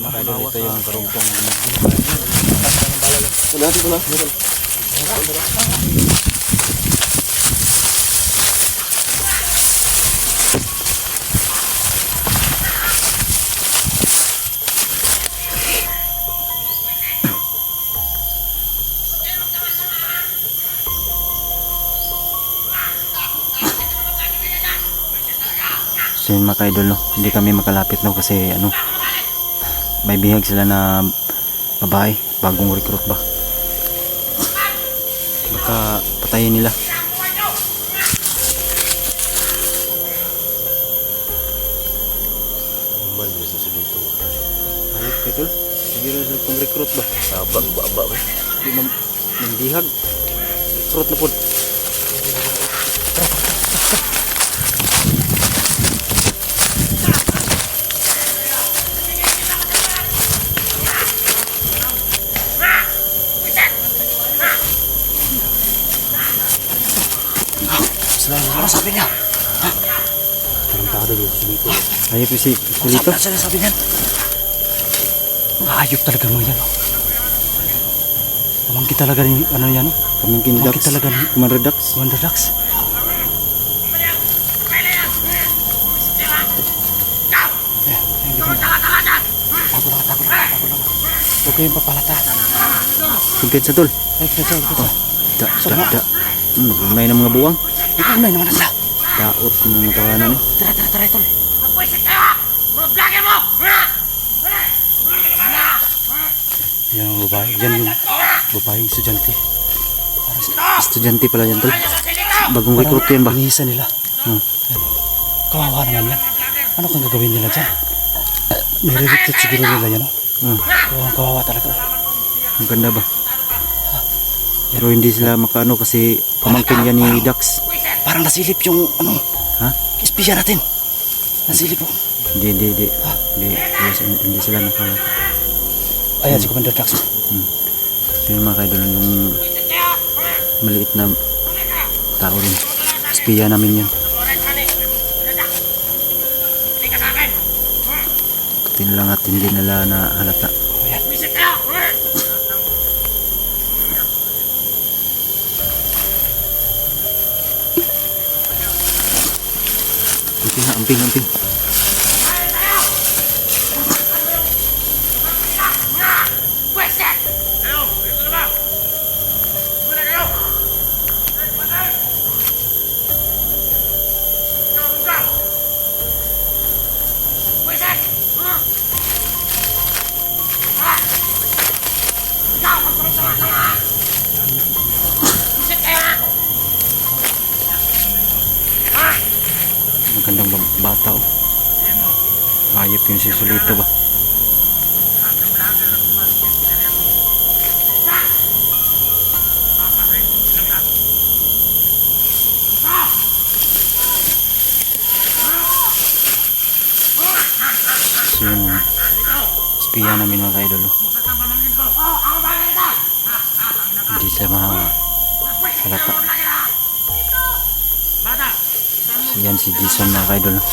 mga idol, ito yung karumpong. Wala. So yun mga idol, no? Hindi kami makalapit no kasi ano, may bihag sila na babae, bagong recruit ba, baka patayin nila. Ayop idol, siguro sa pang recruit ba, Sabang baba ba? di man ng bihag recruit na po. Ano sabi niya? Ha? Tarantado dito sa dito. Ayop si Kulito. Ano sabi niyan? Ayop talaga mga yan. Pamangkin talaga ni ano yan. Pamangkin Pamangkin Dax, talaga ni Commander Dax. Commander Dax. Hindi ko. Tago lang. Huwag kayong papalata. Sugkit sa tol. Ay, kita. Da. May ng mga buwang. Ikaw na naman sila. Daot ng tawanan eh. Tara, ito. Pagpwisit kayo ha! Mga vlogger mo! Yan ang babae. Yan yung babaeng estudyante. Estudyante pala yan tol. Ano sa silito? Bagong recruit yan ba? Binihisa nila. Hmm. Yan. Kawawa naman yan. Ano kang gagawin nila dyan? Nire-recruit siguro nila yan. Hmm. Kawawa talaga. Ang ganda ba? Pero hindi sila makaano kasi pamangkin yan ni Dax. Parang nasilip yung ano. Ha? Espiya natin. Nasilip po. Hindi sila nakalap. Ayan si Commander Dax. So yun mga kaidol, yung maliit na tao rin. Espiya namin yun. Hindi ka sa akin! Pati na lang at hindi nila na halata. Pagpwisit kayo! Amping. Pagpwisit! Kayo! Kayo na ba? Muna kayo! Patay! Ikaw! Pagpwisit! Ikaw! Pagpwisit ka! Pagpwisit kayo ha! Magandang bata oh. Ayop yung si Sulito ba. So yung espiya namin mga kaidol oh. Hindi sila mahalata. So yan si Jason mga kaidol oh.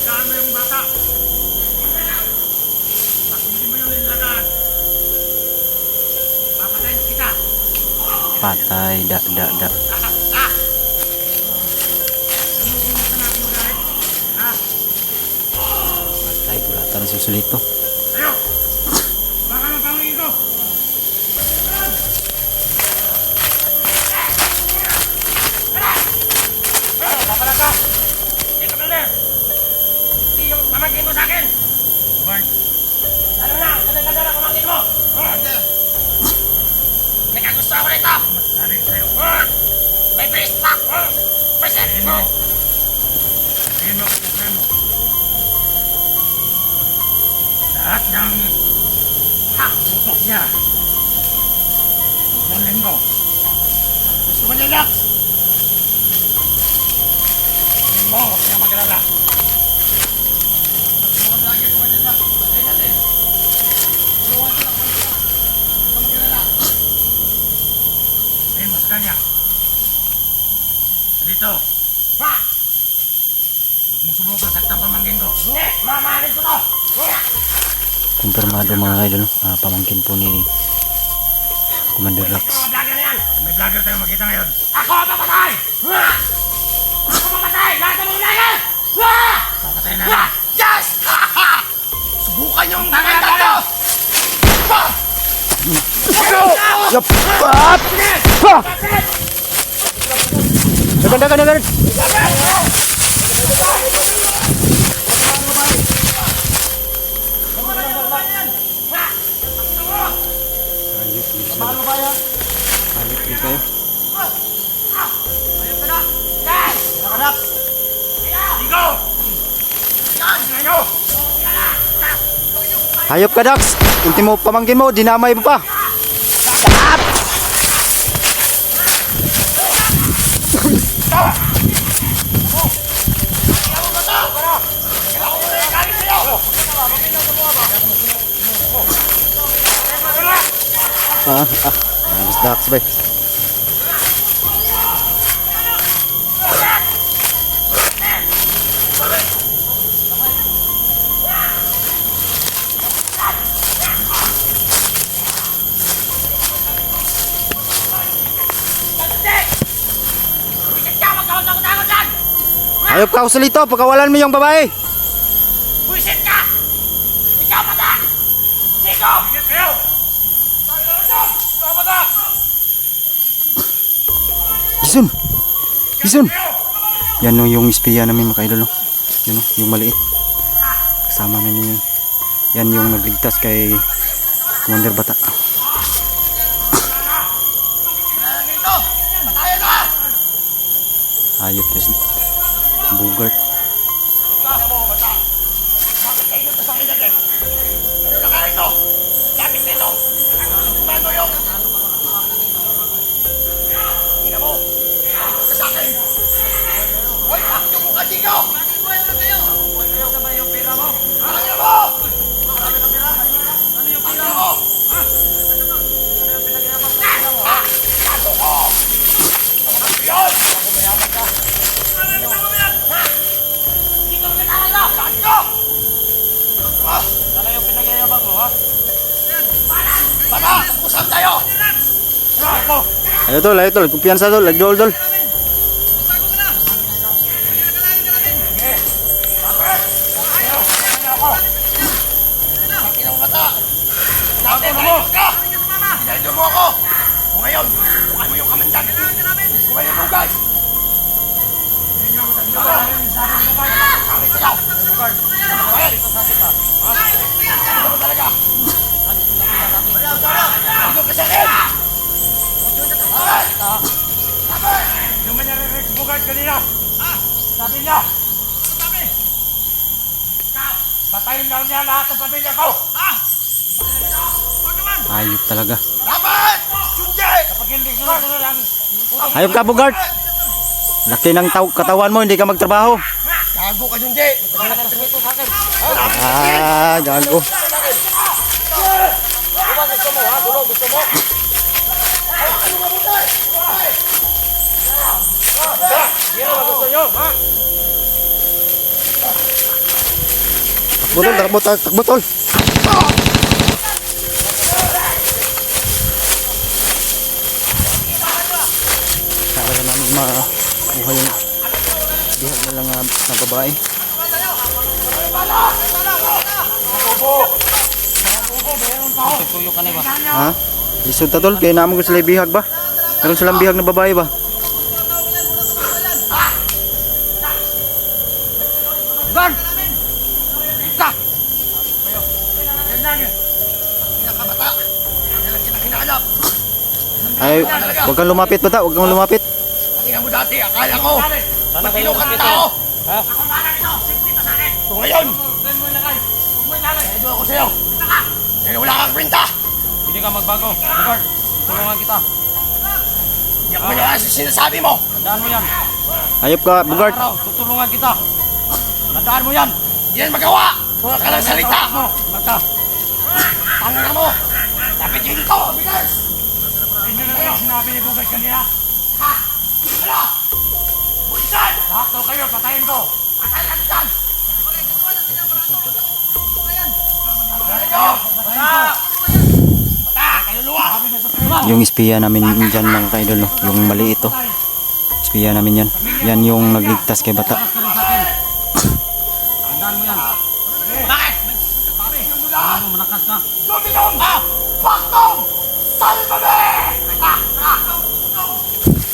Saan mo yung bata? Pag hindi mo yung nilagaan, papatayin kita. Patay da. Patay bulatan si Sulito. Ayo! Baka ng pangingin ko! Papalag ka! Hindi ka builder! Hindi yung pamangkin mo sa akin! Lalo na! Ganda-ganda na pamangkin mo! May kagusto ako rito! Masasabi ko sa'yo! May brace pa! Present mo! Sabihin mo kasi mo! Lahat ng tutok niya. Isang linggo. Gusto mo niya, Dax? Sabihin mo, huwag niya mag-alala. Huwag lagi ko niya, Dax. Patay natin. Tulungan sila ko niya. Huwag ka mag-alala. niya. Dito. Ha! Huwag mong subukan sa pamangkin ko. Hindi! Mamahalin ko to! Kumpirmado mga idol, pamangkin po ni Commander Rax. Mga vlogger na yan! May vlogger tayong makita ngayon. Ako ang papatay! Ha! Ako papatay! Lahat ng mga vlogger! Ha! Papatay na lang! Yes! Ha! Ha! Subukan yung maganda ko! Ha! Yup! Ah! Ah! Dagan! Ayup din sila. Ayup din kayo. Ayun ka na! Yes! Anak! Ligo! Yan! Ngayo! Hayop ka, Dax! Ultimo pamangkin mo, dinamay mo pa! Ayos Dax, bay. Hayop ka, usalito, pagkawalan mo yung babae! Buisit ka! Ikaw mata! Siko! Buisit kayo! Ikaw mata! Isun! Yan o yung espiya namin mga idol. Yan o, yung maliit. Kasama na yun. Yan yung nagligtas kay Commander Bata. Dito! Patayan na! Hayop na Bugart. Bakit mo, bata? Bakit kayo ito sa akin natin? Ano na kaya ito? Lapit nito! Paano yung? Ina mo! Ito ka sa akin! Hoy, bakit yung mukha dito? Bakit buhay na kayo? Buhay kayo sa may yung pera mo? Ano mo? Marami ka pera? Ano yung pera mo? Ha? Ano yung pinag-iabang sa pera mo? Ha? Kaso ko! Ano yun? Ako mayaman ka. Ano yung tama mo yan? Ha? Hindi ko pinakain na! Saan ko? Ano yung pinag-iabang mo, ha? Bata! Kusang tayo! Ako! Ayo tol, kumpiyansa tol, lagdol. Pakinang mata! Dati mo ka! Dahil mo ako! O ngayon, bukan mo yung kamandan! Bukan yung bugay! Kami sa'yo! Bakit? Ano mo talaga? Ano ka sa akin? Yung manyarir si Bugard kanina! Sabi niya! Patayin lang niya lahat ng pamilya ko! Hayop talaga. Dapat! Sundi! Kapag hindi sunod ang... Hayop ka, Bugart! Laki ng katawan mo, hindi ka magtrabaho. Gago ka, Sundi! Gago. Gusto mo, ha? Gusto mo? Ano mabuti? Yan ang gusto nyo, ha? Takbo tol. Sana na namin makuha yung bihag na lang na babae. Ha? Lisod ta tol, kaya naman ko sila bihag ba? Meron silang bihag na babae ba? Guard! Ika! Yan lang eh. Pinakabata. Yan lang kita hinahanap. Ay, huwag kang lumapit bata, huwag kang lumapit. Tingnan mo dati, akala ko. Matino ka ng tao. Ako ba lang ito? Safety pa sa akin. So ngayon. Huwag mo ilagay. Huwag mo ilagay. Kaya ako sa'yo. Kita ka. Kaya wala kang kwenta. Hindi ka magbago. Bugard, tulungan kita. Hindi ako maniwala sa sinasabi mo. Tandaan mo yan. Hayop ka, Bugart. Araw, tutulungan kita. Tandaan mo yan. Hindi yan magawa. Kung ka ng salita. Marka. Tangina mo. Dapat yun ito. Bigas. Hindi na kayo sinabi ni Bugard kanina. Ano? Bulisan! Lahat daw kayo, patayin ko! Patayin natin dyan! Patayin nyo! Kaluluwa! Yung espiya namin dyan mga kaidol, no? Yung maliit to. Espiya namin yan. Yan yung nagligtas kay bata. Tandaan mo yan. Bakit? Ano, malakas ka. Dominong! Paktong! Salvame!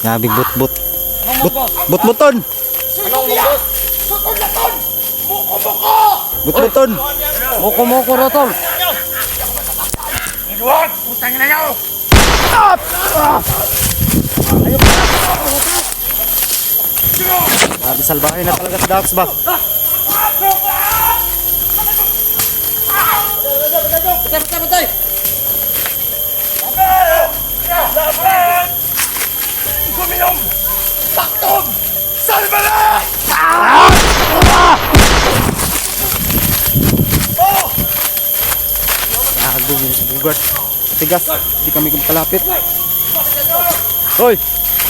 Grabe but. Anong mungkos? But-buton! Anong mungkos? Sutol na ton! Muko-muko! But-buton! Moko-moko, Rotol. Edward! Putang na nyo! Grabe salbahe na talaga si Dax ba? Patay! Dominong! Paktong! Salvame! Gago yun si Bugart. Tigas, di kami kalapit. Hoy!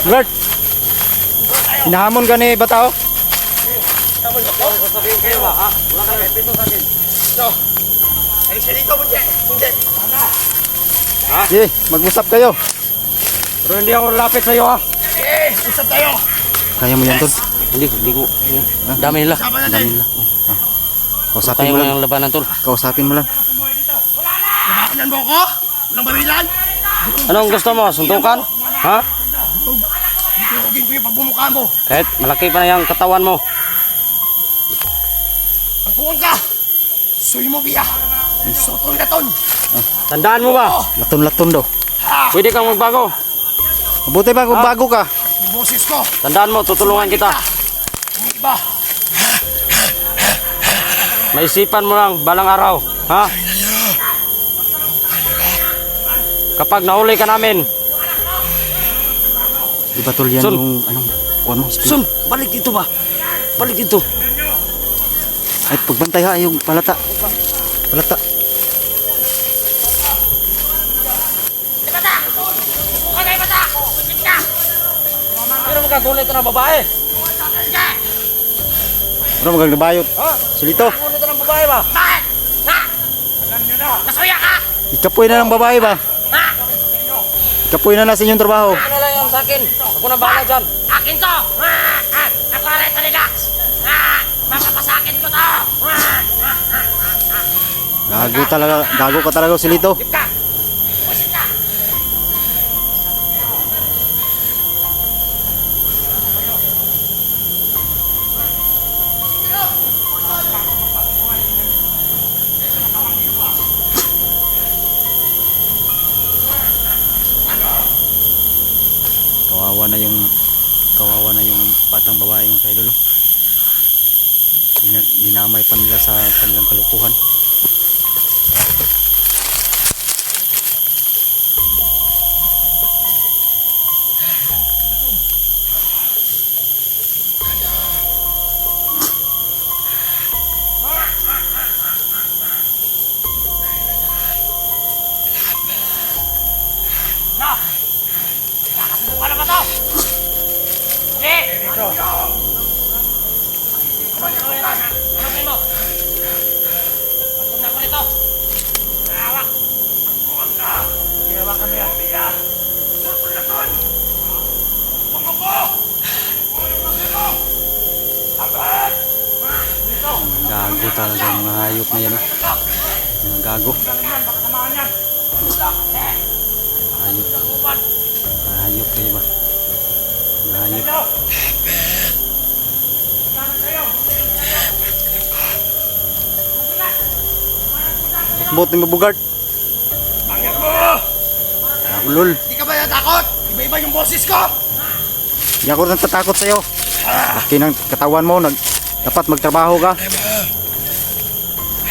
Bugart! Hinahamon ka ni bata oh. Sasabihin kayo ba, ha? Wala ka na pito sa akin. Ay, siya dito, Bunje! Bunje! Sige, mag-usap kayo. Pero hindi ako lapit sa'yo, ha? Eh, usap tayo! Kaya mo yan, Tol. Hindi ko. Dami nila. Sama Dami natin! nila. Ah. Kausapin Kaya mo mo lang. yung labanan, Tol. Kausapin mo lang. Kumakunan mo ko? Walang barilan? Anong gusto mo? Suntukan? Ha? Durugin ko yung pagbumukha mo! Kahit malaki pa na yung katawan mo. Pagpuan ka! Suy mo, Bia! Sutol na ton! Tandaan mo ba? Laton-laton daw. Ha! Pwede kang magbago. Mabuti ba kung bago ka? Yung boses ko! Tandaan mo, tutulungan kita. Yung iba! Maisipan mo lang balang araw. Ha? Kapag nahuli ka namin, Di ba, Tol, yan Son. yung anong kuwan mo? Sun, balik dito ba? Balik dito. Ay, pagbantay ha, yung palata. Palata. Bata! Mukha na yung bata! Kusip ka! Pero magkagulit na ng babae. Ka! Ano magagnabayot? Ha? Silito. Gulit na ng babae ba? Bakit? Ha? Alam nyo na! Nasuya ka! Ikapoy na ng babae ba? Ha? Ikapoy na sa inyong trabaho. Ano na lang yan sa akin? Ako na bahala dyan. Akin to! Ha? Ha? Ako na ito ni Dax! Ha? Mapapasakin ko to! Ha? Gago ka talaga, Silito. Sip ka! Kusip ka! Kawawa na yung batang babae ng kaidol. Dinamay pa nila sa kanilang kalukuhan. No! Nakasubukan na ba to? Hindi! Dito! Ano mo? Pagod na ko nito! Hawak! Huwag ka! Hawak kami yan! Pia! Sutol na ton! Pumako! Abad! Dito! Gago talaga mga hayop na yan. Oh. Mga gago. Galing yan! Baka tamaan yan! Hayop. Upan! Mga hayop kayo ba? Mga hayop. Dito! Kanan kayo! Bot ng Bugart. Pangit mo! Ako lol. Di ka ba natakot? Iba-iba yung boses ko! Hindi ako natatakot sa'yo. Laki ng katawan mo. Dapat magtrabaho ka.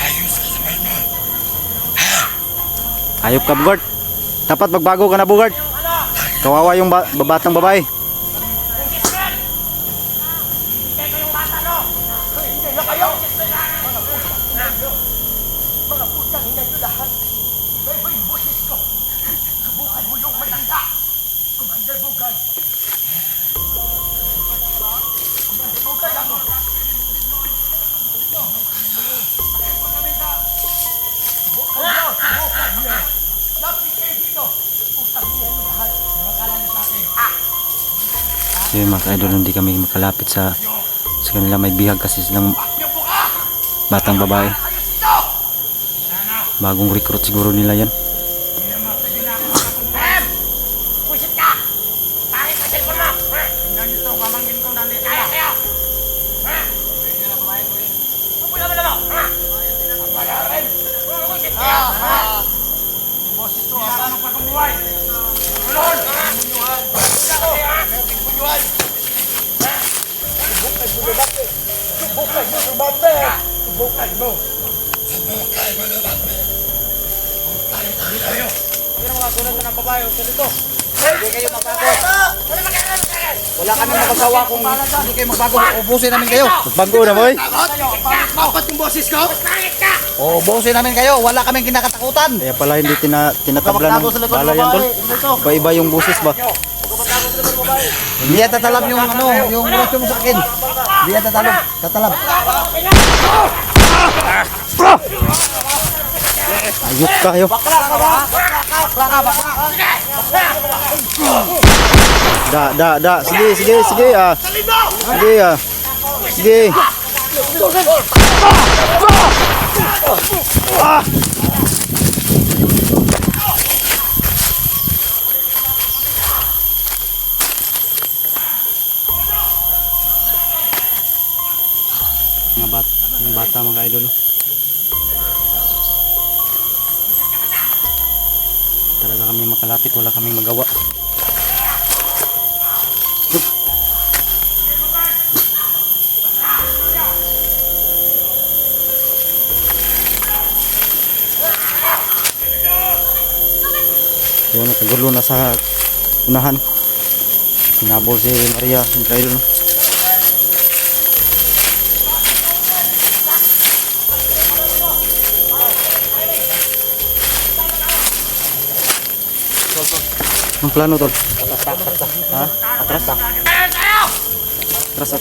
Ayos ka sa mo! Hayop ka, Bugart. Dapat magbago ka na, Bugart. Kawawa yung batang babae. Hindi kayong bata, no? Hindi na kayo! Mga putang ina nyo lahat! Iba-iba yung boses ko! Subukan mo yung matanda! Commander Bugay! So yun mga ka-idol, hindi kami makalapit sa kanila, may bihag kasi silang batang babae. Bagong recruit siguro nila yan. Pusit ka! Tarik ka cellphone mo! Nandito, kamangin ko nandito na. Kaya! Ano po naman mo? Ang wala rin! Pusit ka! Boses ko, anong pagkumuhay? Kulon! Punyuhan! Punyuhan! Subukay mo lumate! Subukay mo lumate! Subukay mo! Subukay mo lumate! Hindi kayo! Hindi na makakunan ka ng babae o dito. Hindi kayo magbago. Wala kami magagawa kung hindi kayo magbago. Ubusin namin kayo. Magbago na boy. Mapat yung boses ko? Ubusin namin kayo. Wala kaming kinakatakutan. Kaya pala hindi tinatabla ng bala yan tol. Iba-iba yung busis ba? Hindi yan tatalam yung yung relasyon mo sa akin. Hindi yan tatalam. Ayok kayo. Bakla ka. Da. Sige. Sige. Sige. Sige. Yung bata mga idol. Talaga kami makalapit, wala kaming magawa. Yun, nakagulo na sa unahan. Sinabol si Maria, mga idol. Ang plano tol? Ha? Atras. Atras.